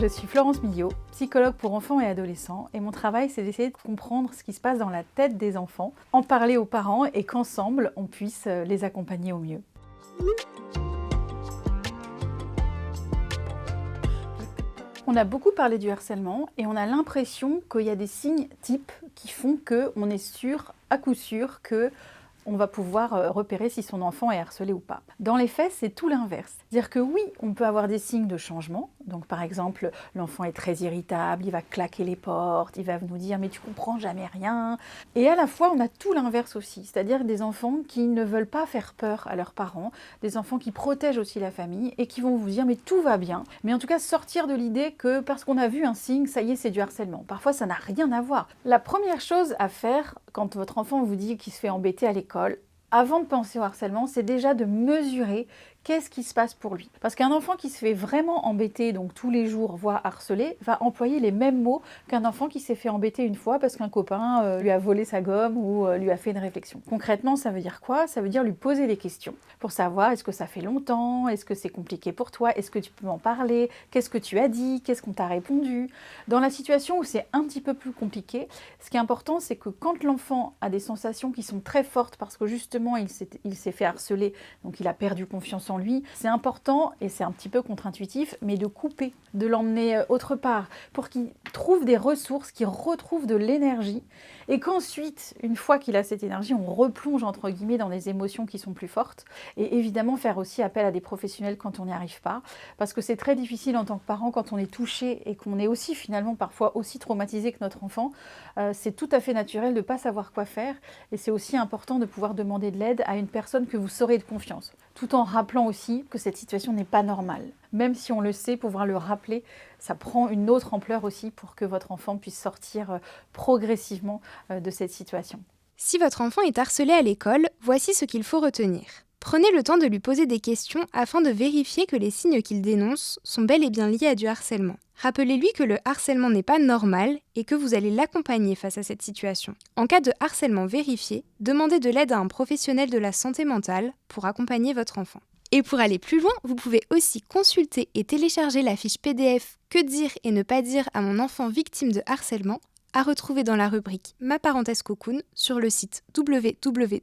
Je suis Florence Millot, psychologue pour enfants et adolescents, et mon travail c'est d'essayer de comprendre ce qui se passe dans la tête des enfants, en parler aux parents et qu'ensemble on puisse les accompagner au mieux. On a beaucoup parlé du harcèlement et on a l'impression qu'il y a des signes types qui font qu'on est sûr, à coup sûr, qu'on va pouvoir repérer si son enfant est harcelé ou pas. Dans les faits, c'est tout l'inverse. C'est-à-dire que oui, on peut avoir des signes de changement. Donc par exemple, l'enfant est très irritable, il va claquer les portes, il va nous dire « mais tu comprends jamais rien ». Et à la fois, on a tout l'inverse aussi. C'est-à-dire des enfants qui ne veulent pas faire peur à leurs parents, des enfants qui protègent aussi la famille et qui vont vous dire « mais tout va bien ». Mais en tout cas, sortir de l'idée que parce qu'on a vu un signe, ça y est, c'est du harcèlement. Parfois, ça n'a rien à voir. La première chose à faire quand votre enfant vous dit qu'il se fait embêter à l'école, avant de penser au harcèlement, c'est déjà de mesurer qu'est-ce qui se passe pour lui. Parce qu'un enfant qui se fait vraiment embêter, donc tous les jours, voire harceler, va employer les mêmes mots qu'un enfant qui s'est fait embêter une fois parce qu'un copain lui a volé sa gomme ou lui a fait une réflexion. Concrètement, ça veut dire quoi? Ça veut dire lui poser des questions pour savoir est-ce que ça fait longtemps, est-ce que c'est compliqué pour toi, est-ce que tu peux m'en parler, qu'est-ce que tu as dit, qu'est-ce qu'on t'a répondu. Dans la situation où c'est un petit peu plus compliqué, ce qui est important, c'est que quand l'enfant a des sensations qui sont très fortes parce que justement il s'est fait harceler, donc il a perdu confiance en lui, c'est important, et c'est un petit peu contre-intuitif, mais de couper, de l'emmener autre part, pour qu'il trouve des ressources, qu'il retrouve de l'énergie, et qu'ensuite, une fois qu'il a cette énergie, on replonge entre guillemets dans des émotions qui sont plus fortes, et évidemment faire aussi appel à des professionnels quand on n'y arrive pas, parce que c'est très difficile en tant que parent, quand on est touché, et qu'on est aussi finalement parfois aussi traumatisé que notre enfant, c'est tout à fait naturel de ne pas savoir quoi faire, et c'est aussi important de pouvoir demander de l'aide à une personne que vous saurez de confiance, tout en rappelant aussi que cette situation n'est pas normale. Même si on le sait, pouvoir le rappeler, ça prend une autre ampleur aussi pour que votre enfant puisse sortir progressivement de cette situation. Si votre enfant est harcelé à l'école, voici ce qu'il faut retenir. Prenez le temps de lui poser des questions afin de vérifier que les signes qu'il dénonce sont bel et bien liés à du harcèlement. Rappelez-lui que le harcèlement n'est pas normal et que vous allez l'accompagner face à cette situation. En cas de harcèlement vérifié, demandez de l'aide à un professionnel de la santé mentale pour accompagner votre enfant. Et pour aller plus loin, vous pouvez aussi consulter et télécharger la fiche PDF « Que dire et ne pas dire à mon enfant victime de harcèlement » à retrouver dans la rubrique « Ma parenthèse cocoon » sur le site www.cocoon.fr.